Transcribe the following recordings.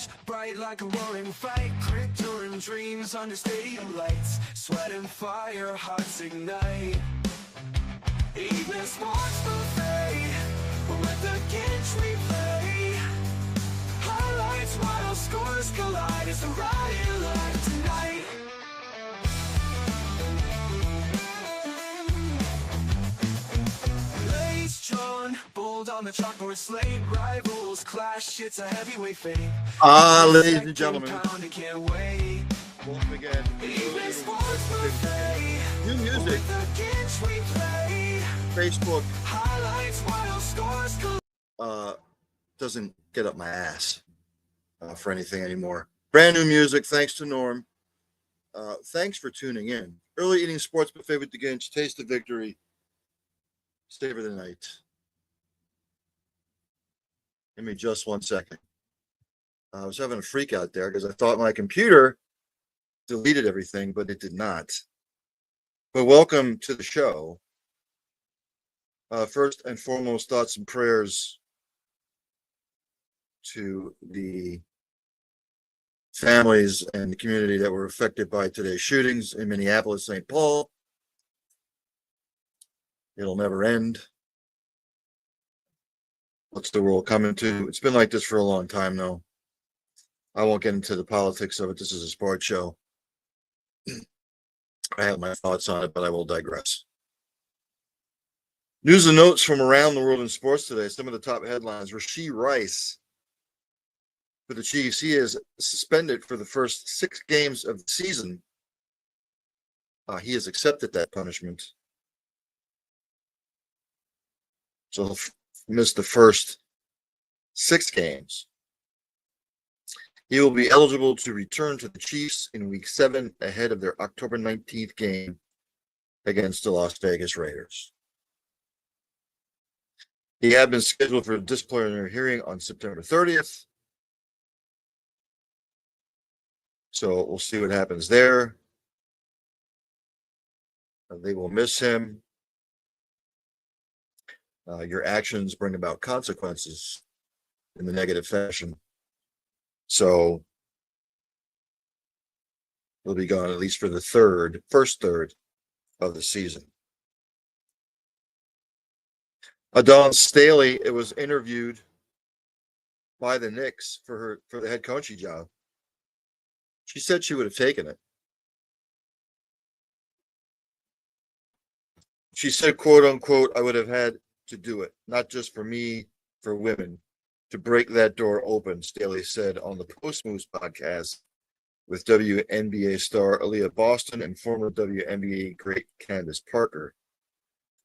flash, bright like a roaring fight. Crypto dreams under stadium lights. Sweat and fire, hearts ignite. Evening sports buffet, with the Ginch replay. Highlights while scores collide. It's a riot live tonight. Blades drawn, bold on the chalkboard slate. Rivals clash, it's a heavyweight fate. Ladies and gentlemen, can't wait. welcome again. Evening sports buffet, New music, with the Ginch replay. Facebook Highlights while scores collide. doesn't get up my ass for anything anymore. Brand new music, thanks to Norm. Thanks for tuning in. Early eating sports buffet with the Ginch. Taste of victory. Savor the night. Give me just 1 second. I was having a freak out there because I thought my computer deleted everything, but it did not. But welcome to the show. First and foremost, thoughts and prayers to the families and the community that were affected by today's shootings in Minneapolis, St. Paul. It'll never end. What's the world coming to? It's been like this for a long time, though. I won't get into the politics of it. This is a sports show. I have my thoughts on it, but I will digress. News and notes from around the world in sports today. Some of the top headlines. Rashee Rice for the Chiefs. He is suspended for the first 6 games of the season. He has accepted that punishment. So he'll miss the first 6 games. He will be eligible to return to the Chiefs in Week 7 ahead of their October 19th game against the Las Vegas Raiders. He had been scheduled for a disciplinary hearing on September 30th. So we'll see what happens there. They will miss him. Your actions bring about consequences in the negative fashion. So he'll be gone at least for the first third of the season. Dawn Staley, it was interviewed by the Knicks for the head coaching job. She said she would have taken it. She said, quote unquote, I would have had to do it, not just for me, for women, to break that door open, Staley said on the Post Moves podcast with WNBA star Aaliyah Boston and former WNBA great Candace Parker.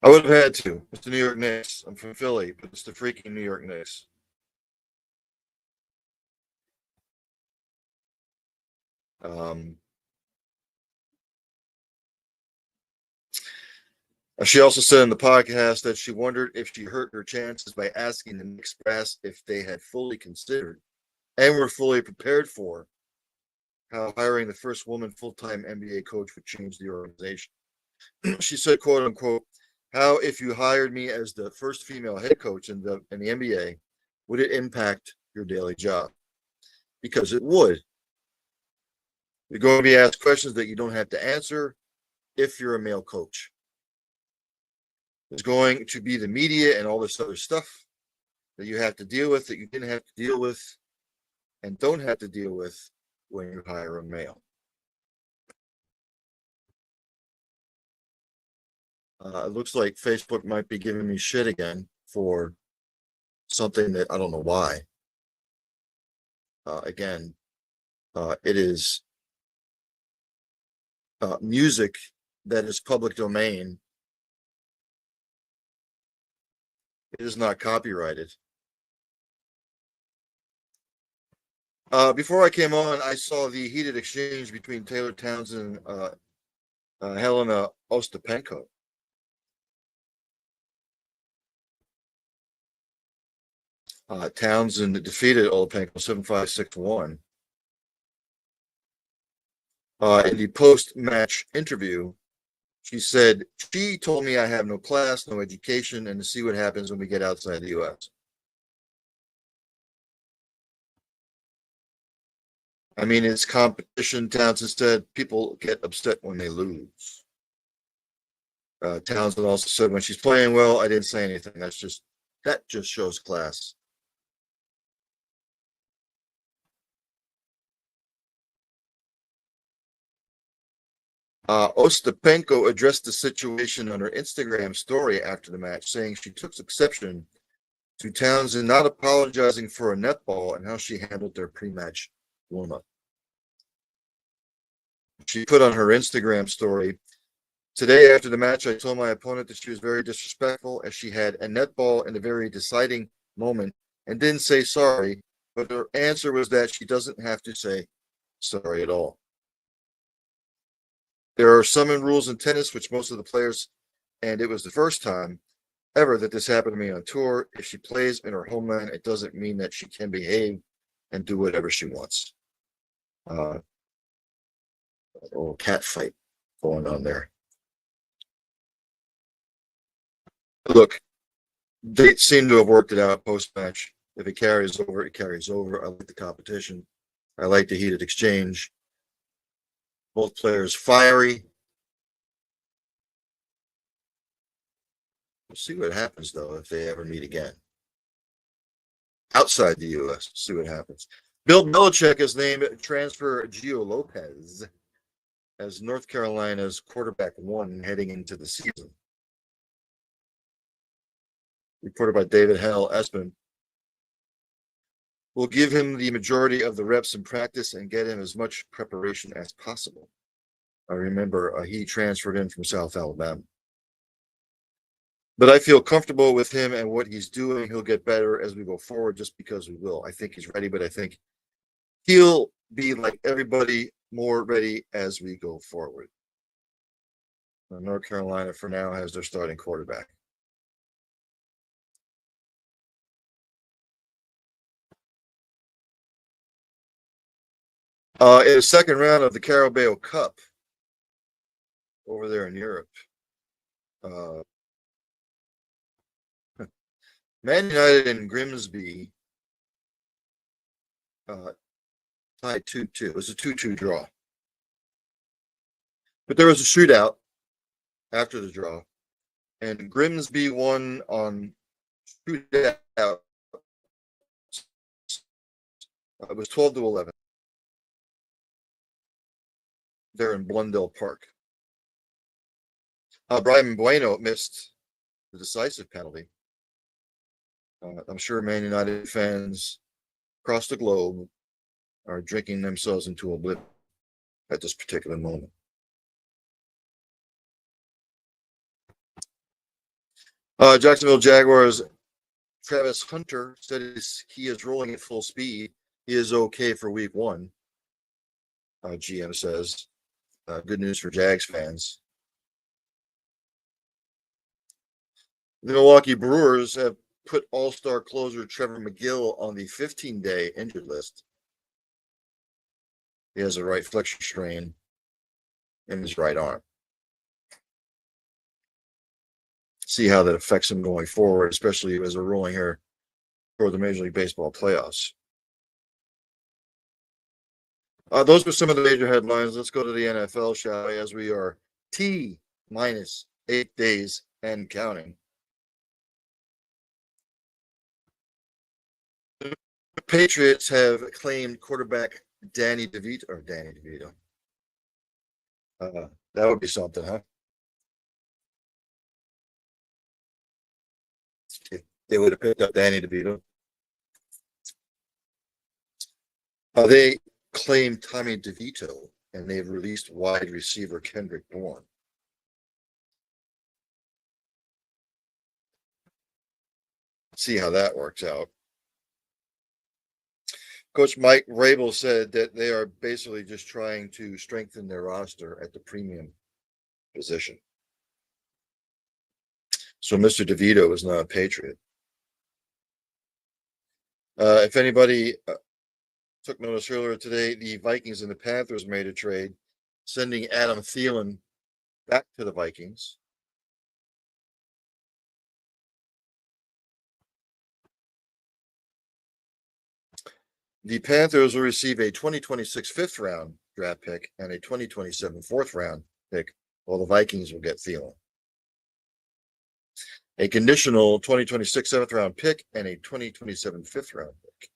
I would have had to. It's the New York Knicks. I'm from Philly, but it's the freaking New York Knicks. She also said in the podcast that she wondered if she hurt her chances by asking the Knicks brass if they had fully considered and were fully prepared for how hiring the first woman full-time NBA coach would change the organization. She said, quote unquote, how if you hired me as the first female head coach in the NBA, would it impact your daily job? Because it would. You're going to be asked questions that you don't have to answer if you're a male coach. There's going to be the media and all this other stuff that you have to deal with that you didn't have to deal with and don't have to deal with when you hire a male. It looks like Facebook might be giving me shit again for something that I don't know why. It is music that is public domain. It is not copyrighted. Before I came on, I saw the heated exchange between Taylor Townsend and Helena Ostapenko. Townsend defeated Ostapenko 7-5, 6-1. In the post-match interview, she said, she told me I have no class, no education, and to see what happens when we get outside the U.S. I mean, it's competition. Townsend said people get upset when they lose. Townsend also said when she's playing well, I didn't say anything. That just shows class. Ostapenko addressed the situation on her Instagram story after the match, saying she took exception to Townsend not apologizing for a netball and how she handled their pre-match warm-up. She put on her Instagram story, today after the match, I told my opponent that she was very disrespectful as she had a netball in a very deciding moment and didn't say sorry, but her answer was that she doesn't have to say sorry at all. There are some rules in tennis which most of the players, and it was the first time ever that this happened to me on tour. If she plays in her homeland, it doesn't mean that she can behave and do whatever she wants. A little cat fight going on there. Look, they seem to have worked it out post match. If it carries over, it carries over. I like the competition. I like the heated exchange. Both players fiery. We'll see what happens, though, if they ever meet again. Outside the U.S., see what happens. Bill Belichick has named transfer Gio Lopez as North Carolina's quarterback one heading into the season. Reported by David Hell Espin. We'll give him the majority of the reps in practice and get him as much preparation as possible. I remember he transferred in from South Alabama. But I feel comfortable with him and what he's doing. He'll get better as we go forward just because we will. I think he's ready, but I think he'll be like everybody, more ready as we go forward. North Carolina, for now, has their starting quarterback. In the second round of the Carabao Cup over there in Europe, Man United and Grimsby tied 2-2. It was a 2-2 draw. But there was a shootout after the draw, and Grimsby won on shootout. It was 12-11. There in Blundell Park. Brian Bueno missed the decisive penalty. I'm sure Man United fans across the globe are drinking themselves into oblivion at this particular moment. Jacksonville Jaguars Travis Hunter said he is rolling at full speed. He is okay for week one. GM says. Good news for Jags fans. The Milwaukee Brewers have put all-star closer Trevor McGill on the 15-day injured list. He has a right flexor strain in his right arm. See how that affects him going forward, especially as we're rolling here toward the Major League Baseball playoffs. Those were some of the major headlines. Let's go to the NFL, shall we, as we are T-minus 8 days and counting. The Patriots have claimed quarterback Danny DeVito. That would be something, huh? If they would have picked up Danny DeVito. They claim Tommy DeVito, and they've released wide receiver Kendrick Bourne. See how that works out. Coach Mike Vrabel said that they are basically just trying to strengthen their roster at the premium position. So Mr. DeVito is not a Patriot. If anybody took notice earlier today, the Vikings and the Panthers made a trade, sending Adam Thielen back to the Vikings. The Panthers will receive a 2026 fifth round draft pick and a 2027 fourth round pick, while the Vikings will get Thielen. A conditional 2026 seventh round pick and a 2027 fifth round pick.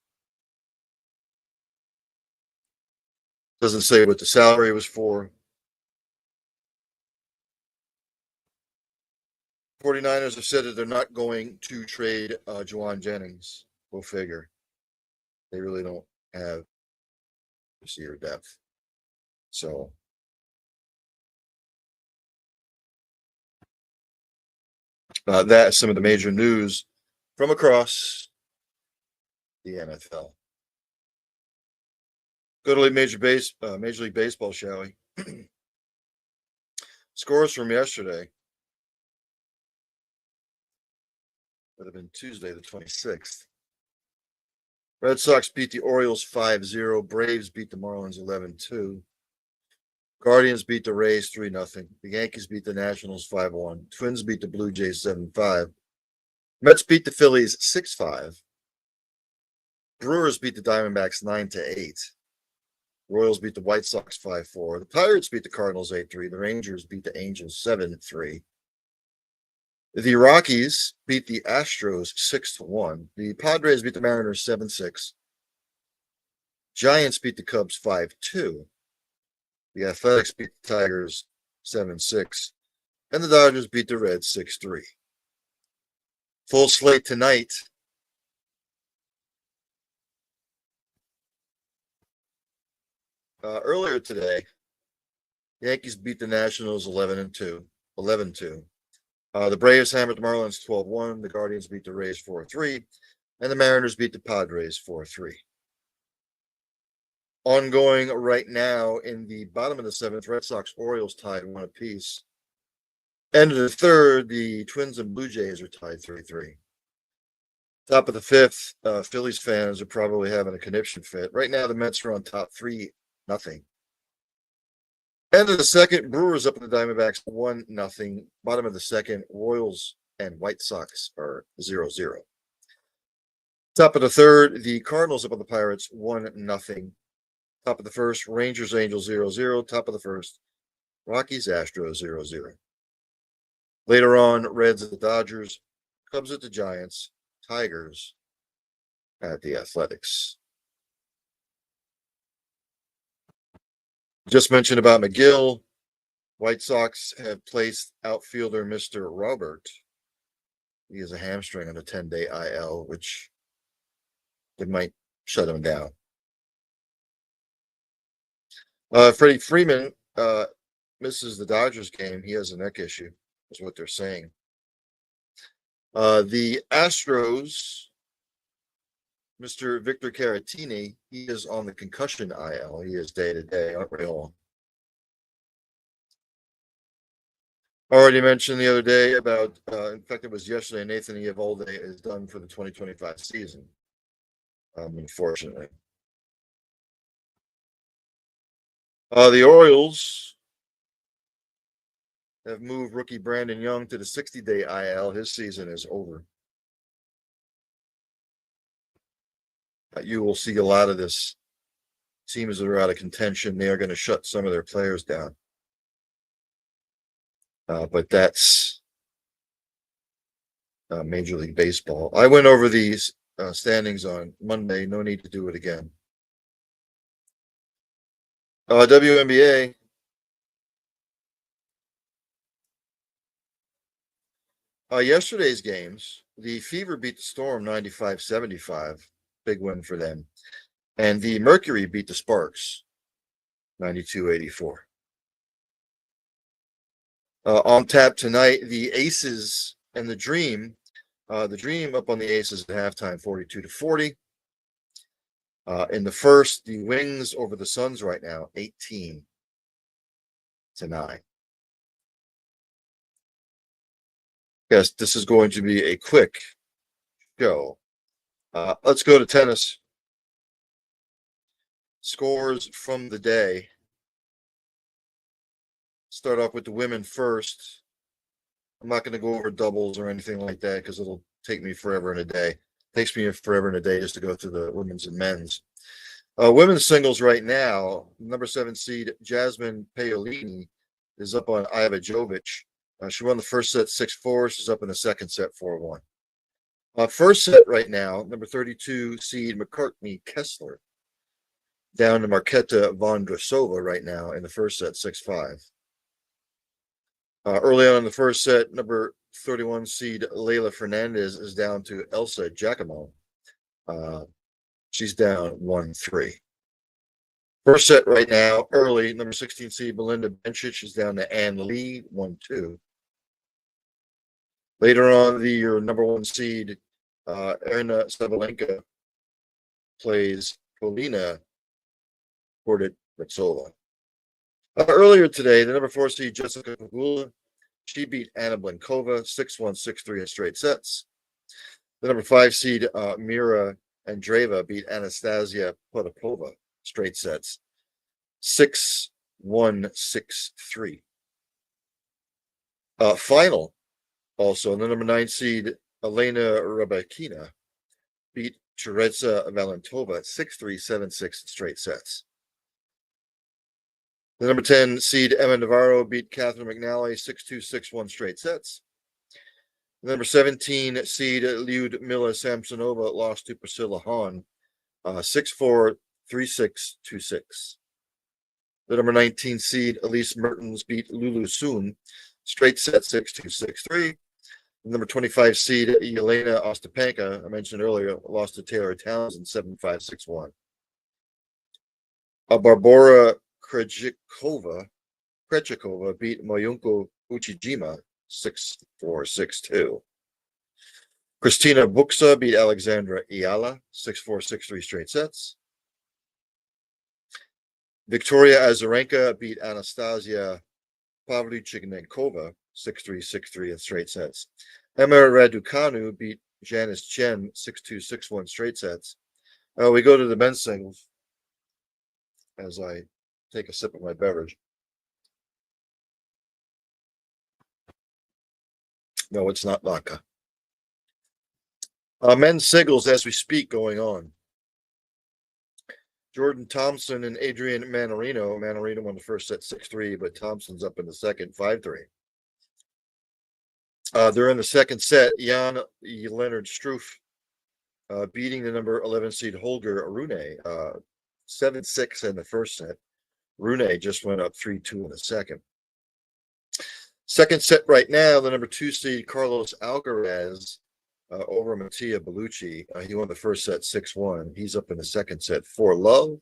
Doesn't say what the salary was for. 49ers have said that they're not going to trade Juwan Jennings. Go figure. They really don't have receiver depth. So that's some of the major news from across the NFL. Go to Major League Baseball, shall we? Scores from yesterday. Would have been Tuesday, the 26th. Red Sox beat the Orioles 5-0. Braves beat the Marlins 11-2. Guardians beat the Rays 3-0. The Yankees beat the Nationals 5-1. Twins beat the Blue Jays 7-5. Mets beat the Phillies 6-5. Brewers beat the Diamondbacks 9-8. Royals beat the White Sox 5-4. The Pirates beat the Cardinals 8-3. The Rangers beat the Angels 7-3. The Rockies beat the Astros 6-1. The Padres beat the Mariners 7-6. Giants beat the Cubs 5-2. The Athletics beat the Tigers 7-6. And the Dodgers beat the Reds 6-3. Full slate tonight. Earlier today, Yankees beat the Nationals 11-2. The Braves hammered the Marlins 12-1. The Guardians beat the Rays 4-3. And the Mariners beat the Padres 4-3. Ongoing right now in the bottom of the seventh, Red Sox Orioles tied 1 apiece. End of the third, the Twins and Blue Jays are tied 3-3. Top of the fifth, Phillies fans are probably having a conniption fit. Right now, the Mets are on top 3-0. End of the second, Brewers up in the Diamondbacks 1-0. Bottom of the second, Royals and White Sox are 0-0. Top of the third, the Cardinals up on the Pirates 1-0. Top of the first, Rangers Angels 0-0. Top of the first, Rockies Astros 0-0. Later on, Reds at the Dodgers, Cubs at the Giants, Tigers at the Athletics. Just mentioned about McGill. White Sox have placed outfielder Mr. Robert. He has a hamstring on a 10-day IL, which they might shut him down. Freddie Freeman misses the Dodgers game. He has a neck issue, is what they're saying. The Astros, Mr. Victor Caratini, he is on the concussion IL. He is day-to-day, aren't we all? Already mentioned the other day about, in fact, it was yesterday, Nathan Eovaldi is done for the 2025 season, unfortunately. The Orioles have moved rookie Brandon Young to the 60-day IL. His season is over. You will see a lot of this. Teams that are out of contention, they are going to shut some of their players down. But that's Major League Baseball. I went over these standings on Monday. No need to do it again. WNBA. Yesterday's games, the Fever beat the Storm 95-75. Big win for them. And the Mercury beat the Sparks 92-84. On tap tonight, the Aces and the Dream. The Dream up on the Aces at halftime, 42-40. In the first, the Wings over the Suns right now, 18-9. Yes, this is going to be a quick show. Let's go to tennis. Scores from the day. Start off with the women first. I'm not going to go over doubles or anything like that because it'll take me forever and a day. It takes me forever and a day just to go through the women's and men's. Women's singles right now, number 7 seed Jasmine Paolini is up on Iva Jovic. She won the first set 6-4. She's up in the second set 4-1. First set right now, number 32 seed McCartney Kessler down to Marketa Vondrousova right now in the first set 6-5. Early on in the first set, number 31 seed Leila Fernandez is down to Elsa Giacomo. She's down 1-3. First set right now, early, number 16 seed Belinda Bencic is down to Ann Lee, 1-2. Later on, your number 1 seed, Erna Sabalenka, plays Polina Korditsova. Earlier today, the number 4 seed Jessica Pegula, she beat Anna Blinkova 6-1, 6-3 in straight sets. The number 5 seed Mira Andreeva beat Anastasia Potapova straight sets 6-1, 6-3. Final also, the number 9 seed Elena Rybakina beat Teresa Valentova 6-3, 7-6 in straight sets. The number 10 seed Emma Navarro beat Catherine McNally 6-2, 6-1 straight sets. The number 17 seed Lyudmila Samsonova lost to Priscilla Hahn 6-4, 3-6, 2-6. The number 19 seed Elise Mertens beat Lulu Soon straight set 6-2, 6-3. The number 25 seed Yelena Ostapenko, I mentioned earlier, lost to Taylor Townsend 7-5, 6-1. Barbora Krejcikova beat Mayuko Uchijima 6-4, 6-2. Kristina Buxa beat Alexandra Iala 6-4, 6-3 straight sets. Victoria Azarenka beat Anastasia Pavlyuchenkova 6-3, 6-3 in straight sets. Emma Raducanu beat Janice Chen 6-2, 6-1 straight sets. We go to the men's singles as I take a sip of my beverage. No, it's not vodka. Men's singles as we speak going on. Jordan Thompson and Adrian Manarino. Manarino won the first set 6-3, but Thompson's up in the second 5-3. They're in the second set. Jan Leonard Struff beating the number 11 seed Holger Rune 7-6 in the first set. Rune just went up 3-2 in the second. Second set right now, the number 2 seed Carlos Alcaraz over Mattia Bellucci. He won the first set 6-1. He's up in the second set 4-love.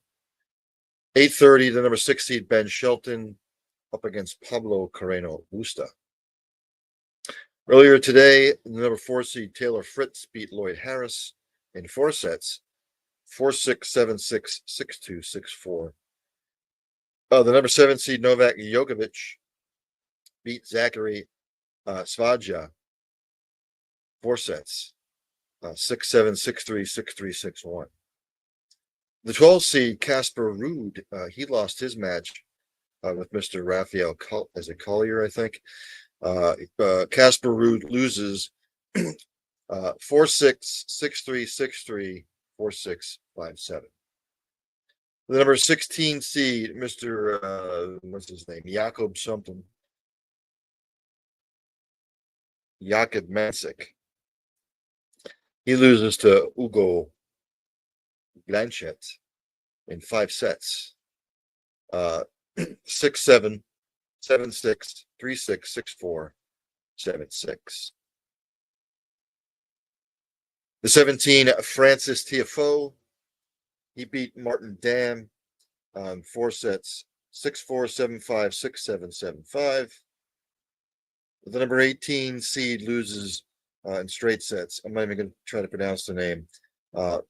8:30, the number 6 seed Ben Shelton up against Pablo Carreno Busta. Earlier today, the number 4 seed Taylor Fritz beat Lloyd Harris in 4 sets 4-6, 7-6, 6-2, 6-4. The number 7 seed Novak Djokovic beat Zachary Svadja 4 sets 6-7, 6-3, 6-3, 6-1. The 12 seed Casper Ruud, he lost his match with Mr. Raphael Collier, I think. Casper Ruud loses 4-6, 6-3, 6-3, 4-6, 5-7. The number 16 seed, Mr. What's his name? Jakob something. Jakob Mansik. He loses to Ugo Blanchet in 5 sets. 6-7, 7-6, 3-6, 6-4, 7-6. The 17, Francis Tiafoe, he beat Martin Dam on 4 sets, 6-4, 7-5, 6-7, 7-5. The number 18 seed loses in straight sets. I'm not even going to try to pronounce the name. 4-6,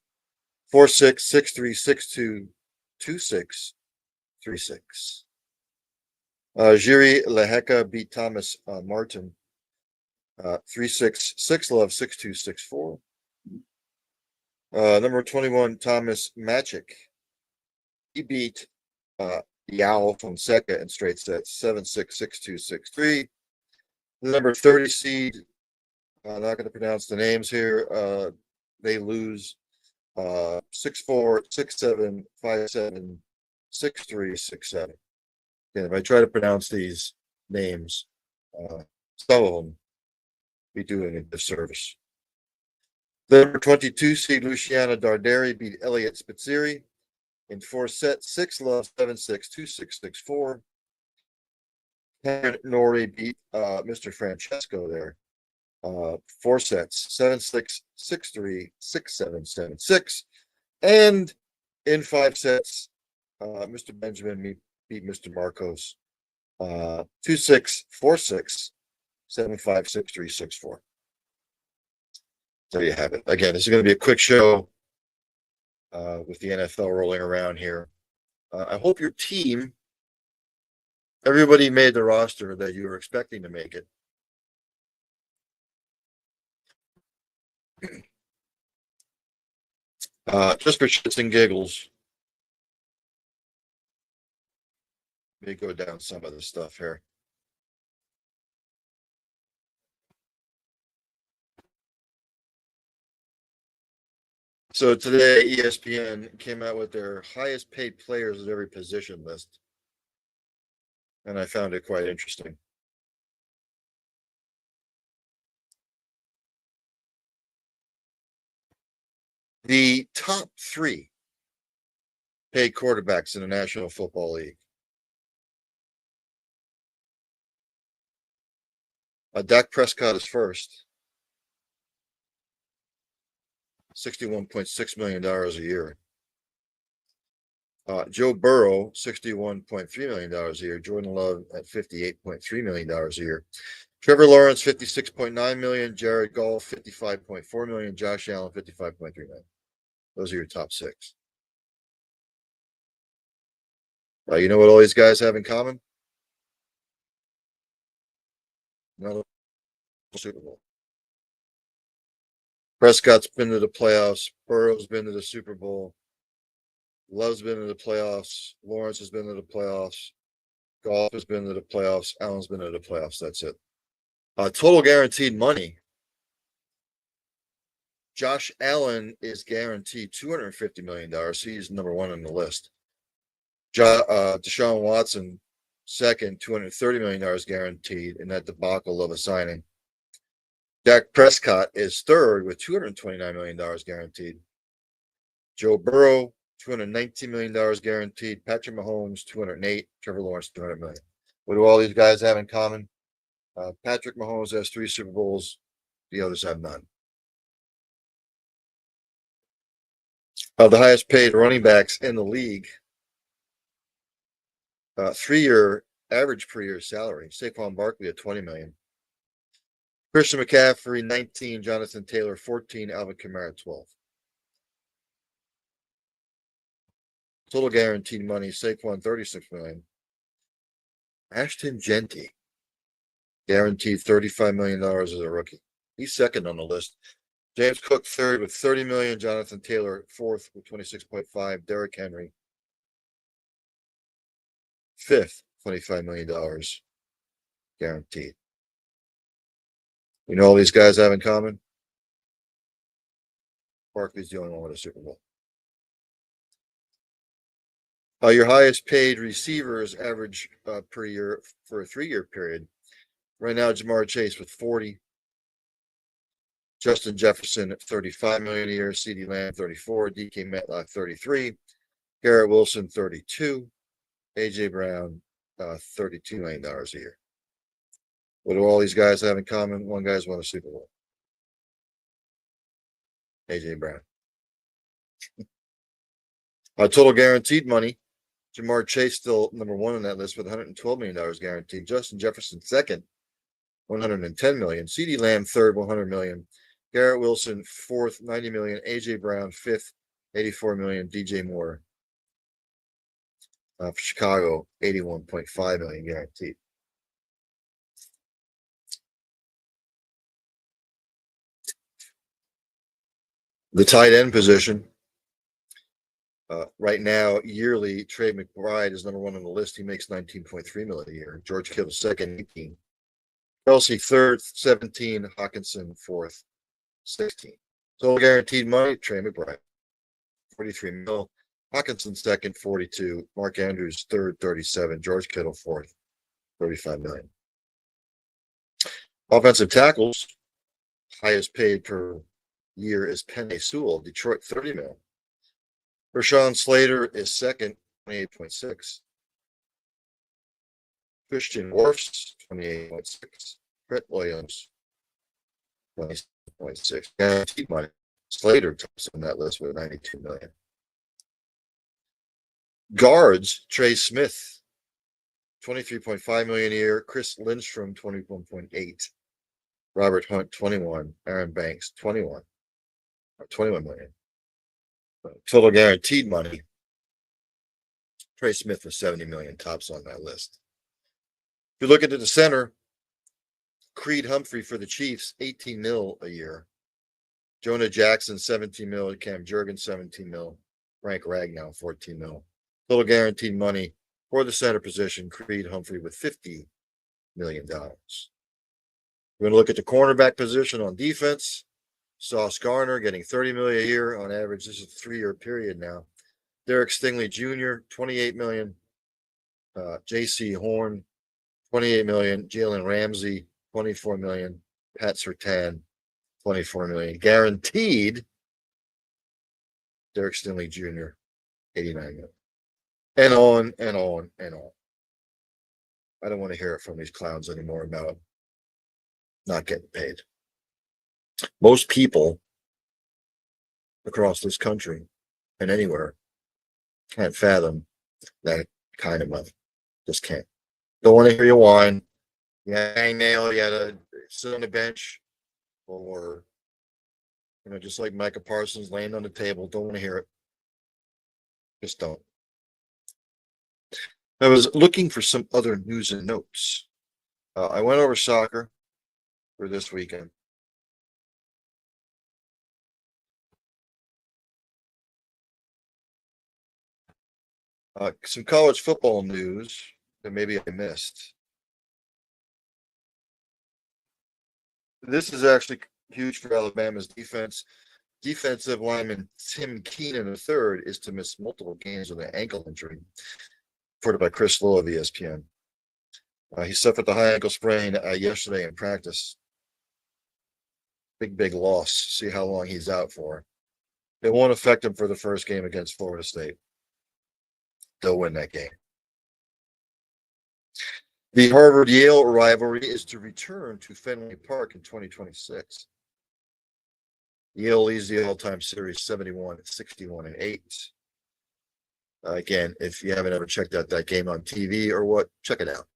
6-3, 6-2, 2-6, 3-6. Jiri Lehecka beat Thomas Martin 3-6, 6-love, 6-2, 6-4. Number 21, Thomas Maciek. He beat Yao Fonseca in straight sets 7-6, 6-2, 6-3. The number 30 seed, I'm not going to pronounce the names here. They lose 64, 67, 57, 63, 67. And if I try to pronounce these names, some of them be doing a disservice. The number 22 seed Luciana Darderi beat Elliot Spitzeri in 4 sets, 6-love, 7-6, 2-6, 6-4. Karen Nori beat Mr. Francesco there. 4 sets, 7-6, 6-3, 6-7, 7-6. And in 5 sets, Mr. Benjamin beat Mr. Marcos 2-6, 4-6, 7-5, 6-3, 6-4. There you have it. Again, this is going to be a quick show with the NFL rolling around here. I hope your team, everybody made the roster that you were expecting to make it. Just for shits and giggles, let me go down some of the stuff here. So today, ESPN came out with their highest paid players at every position list. And I found it quite interesting. The top 3 paid quarterbacks in the National Football League. Dak Prescott is first. $61.6 million a year. Joe Burrow, $61.3 million a year. Jordan Love at $58.3 million a year. Trevor Lawrence, $56.9 million. Jared Goff, $55.4 million. Josh Allen, $55.3 million. Those are your top 6. You know what all these guys have in common? Not a Super Bowl. Prescott's been to the playoffs. Burrow's been to the Super Bowl. Love's been to the playoffs. Lawrence has been to the playoffs. Goff has been to the playoffs. Allen's been to the playoffs. That's it. Total guaranteed money. Josh Allen is guaranteed $250 million. He's number 1 on the list. Deshaun Watson, second, $230 million guaranteed in that debacle of a signing. Dak Prescott is third with $229 million guaranteed. Joe Burrow, $219 million guaranteed. Patrick Mahomes, $208. Trevor Lawrence, $200 million. What do all these guys have in common? Patrick Mahomes has 3 Super Bowls. The others have none. The highest paid running backs in the league. 3-year average per year salary. Saquon Barkley at $20 million. Christian McCaffrey, 19. Jonathan Taylor, 14. Alvin Kamara, 12. Total guaranteed money. Saquon, $36 million. Ashton Genty, guaranteed $35 million as a rookie. He's second on the list. James Cook, third with $30 million. Jonathan Taylor, fourth with $26.5. Derrick Henry, fifth, $25 million guaranteed. You know all these guys have in common? Barkley's the only one with a Super Bowl. Your highest paid receivers average per year for a 3-year period. Right now, Jamar Chase with 40. Justin Jefferson at $35 million a year. CeeDee Lamb, 34. DK Metcalf, 33. Garrett Wilson, 32. AJ Brown, $32 million a year. What do all these guys have in common? One guy's won a Super Bowl. AJ Brown. Total guaranteed money. Jamar Chase still number 1 on that list with $112 million guaranteed. Justin Jefferson second, $110 million. CeeDee Lamb third, $100 million. Garrett Wilson fourth, $90 million. AJ Brown fifth, $84 million. DJ Moore for Chicago, $81.5 million guaranteed. The tight end position. Right now, yearly, Trey McBride is number 1 on the list. He makes $19.3 million a year. George Kittle second, 18. Kelsey third, 17. Hawkinson fourth, 16. Total guaranteed money, Trey McBride. 43 mil. Hawkinson second, 42. Mark Andrews third, 37. George Kittle fourth, 35 million. Offensive tackles, highest paid per year is Penei Sewell, Detroit, 30 mil. Rashawn Slater is second, 28.6. Christian Wirfs, 28.6. Brett Williams, 20.6. Guaranteed money. Slater tops on that list with 92 million. Guards, Trey Smith, 23.5 million a year. Chris Lindstrom, 21.8. Robert Hunt, 21. Aaron Banks, 21 million. Total guaranteed money. Trey Smith with 70 million, tops on that list. If you look into the center, Creed Humphrey for the Chiefs, 18 mil a year. Jonah Jackson, 17 mil. Cam Jurgens, 17 mil. Frank Ragnow, 14 mil. Total guaranteed money for the center position, Creed Humphrey with $50 million. We're going to look at the cornerback position on defense. Sauce Garner getting 30 million a year on average. This is a 3-year period now. Derek Stingley Jr., 28 million. J.C. Horn, 28 million. Jalen Ramsey, 24 million. Pat Surtain, 24 million. Guaranteed, Derek Stingley Jr., 89 million. And on and on and on. I don't want to hear it from these clowns anymore about not getting paid. Most people across this country and anywhere can't fathom that kind of money. Just can't. Don't want to hear you whine. You had a hangnail, you had to sit on the bench, or just like Micah Parsons laying on the table. Don't want to hear it. Just don't. I was looking for some other news and notes. I went over soccer for this weekend. Some college football news that maybe I missed. This is actually huge for Alabama's defense. Defensive lineman Tim Keenan III is to miss multiple games with an ankle injury, reported by Chris Lowe of ESPN. He suffered the high ankle sprain yesterday in practice. Big loss. See how long he's out for. It won't affect him for the first game against Florida State. They'll win that game. The Harvard-Yale rivalry is to return to Fenway Park in 2026. Yale leads the all-time series 71-61-8. Again, if you haven't ever checked out that game on TV or what, check it out.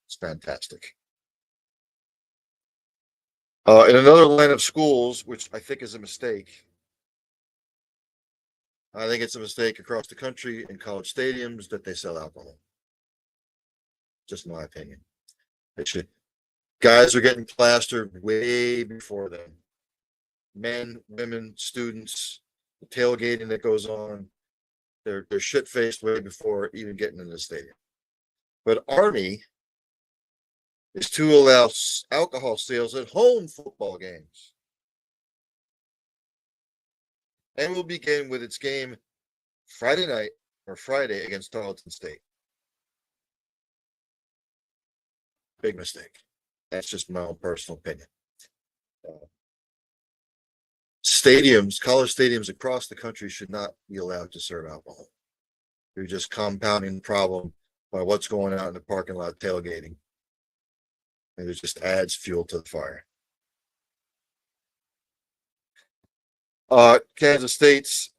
It's fantastic. In another line of schools, which I think is a mistake, I think it's a mistake across the country in college stadiums that they sell alcohol. Just my opinion. They should. Guys are getting plastered way before then. Men, women, students, the tailgating that goes on, they're shit-faced way before even getting in the stadium. But Army is to allow alcohol sales at home football games. And will begin with its game Friday night or Friday against Tarleton State. Big mistake. That's just my own personal opinion. College stadiums across the country should not be allowed to serve alcohol. You're just compounding the problem by what's going on in the parking lot tailgating. And it just adds fuel to the fire. Kansas State's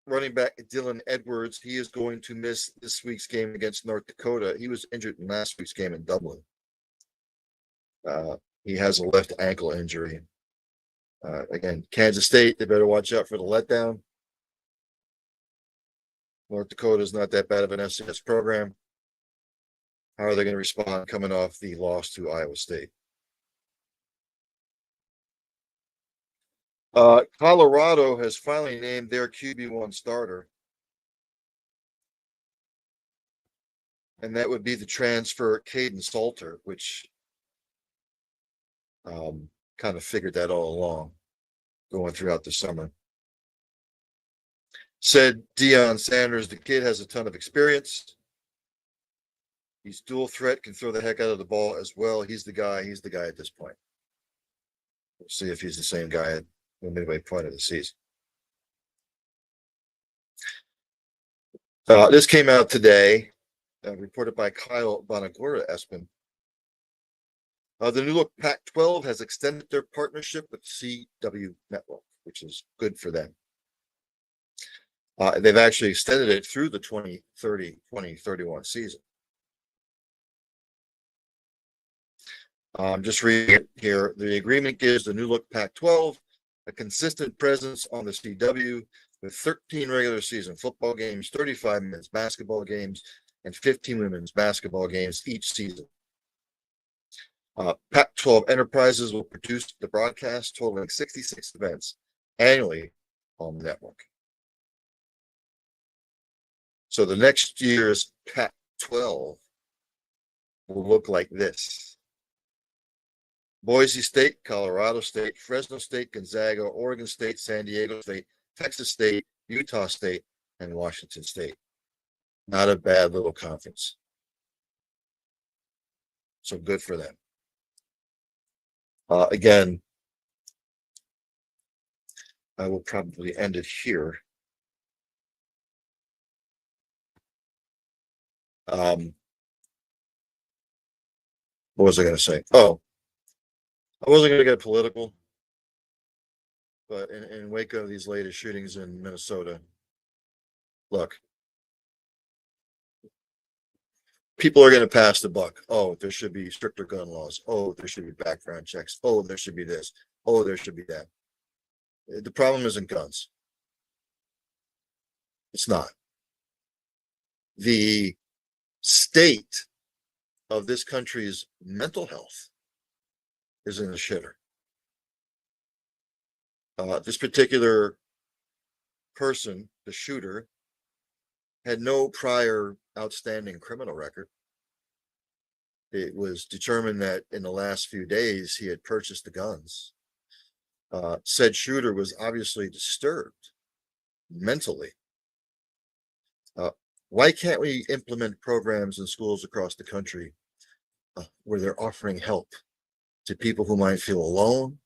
running back Dylan Edwards, he is going to miss this week's game against North Dakota. He was injured in last week's game in Dublin. He has a left ankle injury. Again, Kansas State, they better watch out for the letdown. North Dakota is not that bad of an FCS program. How are they going to respond coming off the loss to Iowa State? Colorado has finally named their QB1 starter. And that would be the transfer Caden Salter, which kind of figured that all along going throughout the summer. Said Deion Sanders, the kid has a ton of experience. He's dual threat, can throw the heck out of the ball as well. He's the guy at this point. We'll see if he's the same guy at the midway point of the season. This came out today, reported by Kyle Bonagura Espin. The new look Pac-12 has extended their partnership with CW Network, which is good for them. They've actually extended it through the 2030-2031 season. Just reading it here. The agreement gives the new look Pac-12 a consistent presence on the CW with 13 regular season football games, 35 men's basketball games, and 15 women's basketball games each season. Pac-12 Enterprises will produce the broadcast totaling 66 events annually on the network. So the next year's Pac-12 will look like this: Boise State, Colorado State, Fresno State, Gonzaga, Oregon State, San Diego State, Texas State, Utah State, and Washington State. Not a bad little conference. So good for them. Again, I will probably end it here. What was I going to say? Oh, I wasn't going to get political, but in wake of these latest shootings in Minnesota, look, people are going to pass the buck. Oh, there should be stricter gun laws. Oh, there should be background checks. Oh, there should be this. Oh, there should be that. The problem isn't guns. It's not. The state of this country's mental health is in the shitter. This particular person, the shooter, had no prior outstanding criminal record. It was determined that in the last few days he had purchased the guns. Said shooter was obviously disturbed mentally. Why can't we implement programs in schools across the country where they're offering help to people who might feel alone,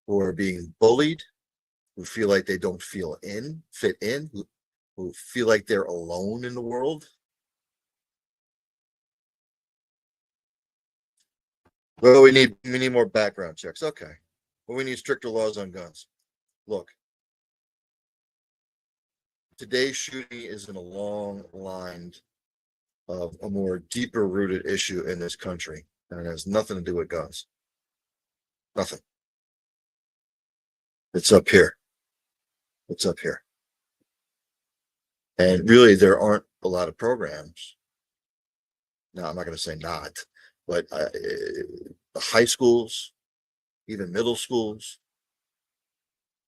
who are being bullied, who feel like they don't fit in, who feel like they're alone in the world? Well, we need more background checks. Okay. Well, we need stricter laws on guns. Look, today's shooting is in a long line of a more deeper rooted issue in this country, and it has nothing to do with guns. Nothing. It's up here. It's up here. And really, there aren't a lot of programs. Now, I'm not going to say not, but the high schools, even middle schools,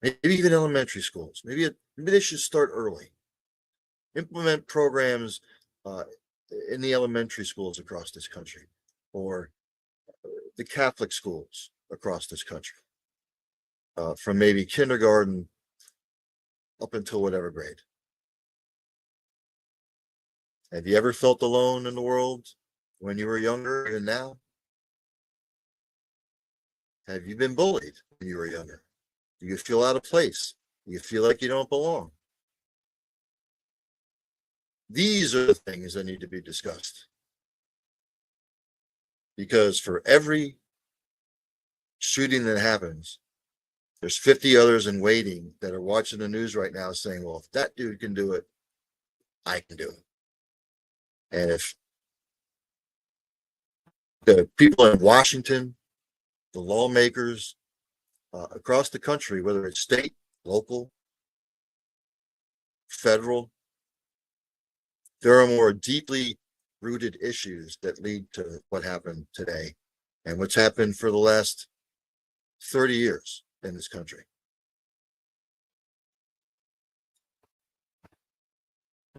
maybe even elementary schools, maybe they should start early. Implement programs in the elementary schools across this country, or the Catholic schools across this country, from maybe kindergarten up until whatever grade. Have you ever felt alone in the world when you were younger and now? Have you been bullied when you were younger? Do you feel out of place? Do you feel like you don't belong? These are the things that need to be discussed. Because for every shooting that happens, there's 50 others in waiting that are watching the news right now saying, well, if that dude can do it, I can do it. And if the people in Washington, the lawmakers across the country, whether it's state, local, federal, there are more deeply rooted issues that lead to what happened today and what's happened for the last 30 years in this country.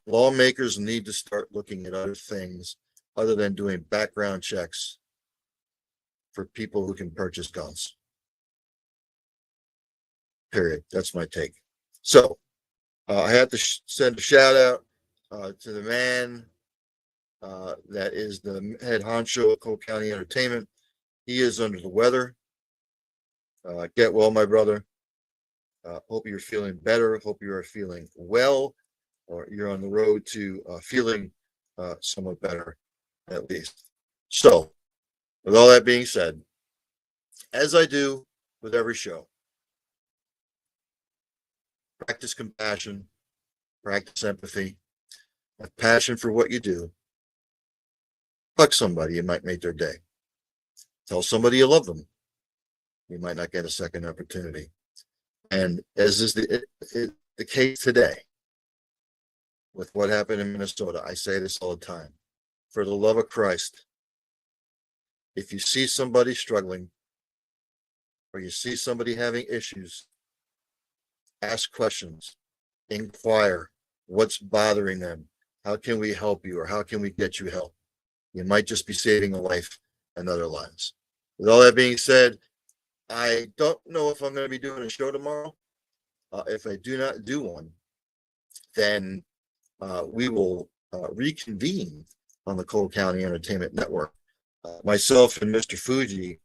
Lawmakers need to start looking at other things other than doing background checks for people who can purchase guns. Period. That's my take. So I have to send a shout out to the man that is the head honcho of Cole County Entertainment. He is under the weather. Get well, my brother. Hope you're feeling better. Hope you are feeling well, or you're on the road to feeling somewhat better, at least. So, with all that being said, as I do with every show, practice compassion, practice empathy, have passion for what you do. Hug somebody, it might make their day. Tell somebody you love them. You might not get a second opportunity. And as is the case today with what happened in Minnesota, I say this all the time. For the love of Christ, if you see somebody struggling or you see somebody having issues, ask questions, inquire what's bothering them. How can we help you, or how can we get you help? You might just be saving a life and other lives. With all that being said, I don't know if I'm going to be doing a show tomorrow. If I do not do one, then we will reconvene on the Cole County Entertainment Network. Myself and Mr. Fuji,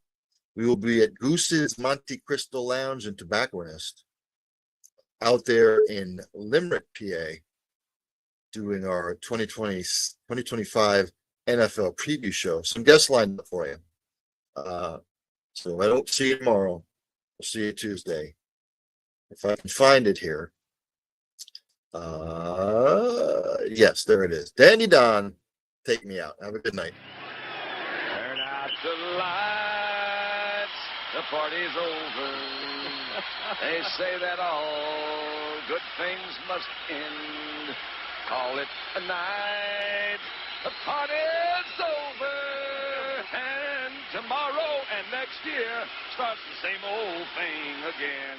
we will be at Goose's Monte Cristo Lounge and Tobacconist out there in Limerick, PA, doing our 2025 NFL preview show. Some guests lined up for you. So if I don't see you tomorrow, I'll see you Tuesday. If I can find it here. Yes, there it is. Danny Don, take me out. Have a good night. Turn out the lights, the party's over. They say that all good things must end. Call it a night, the party's over. And tomorrow and next year starts the same old thing again.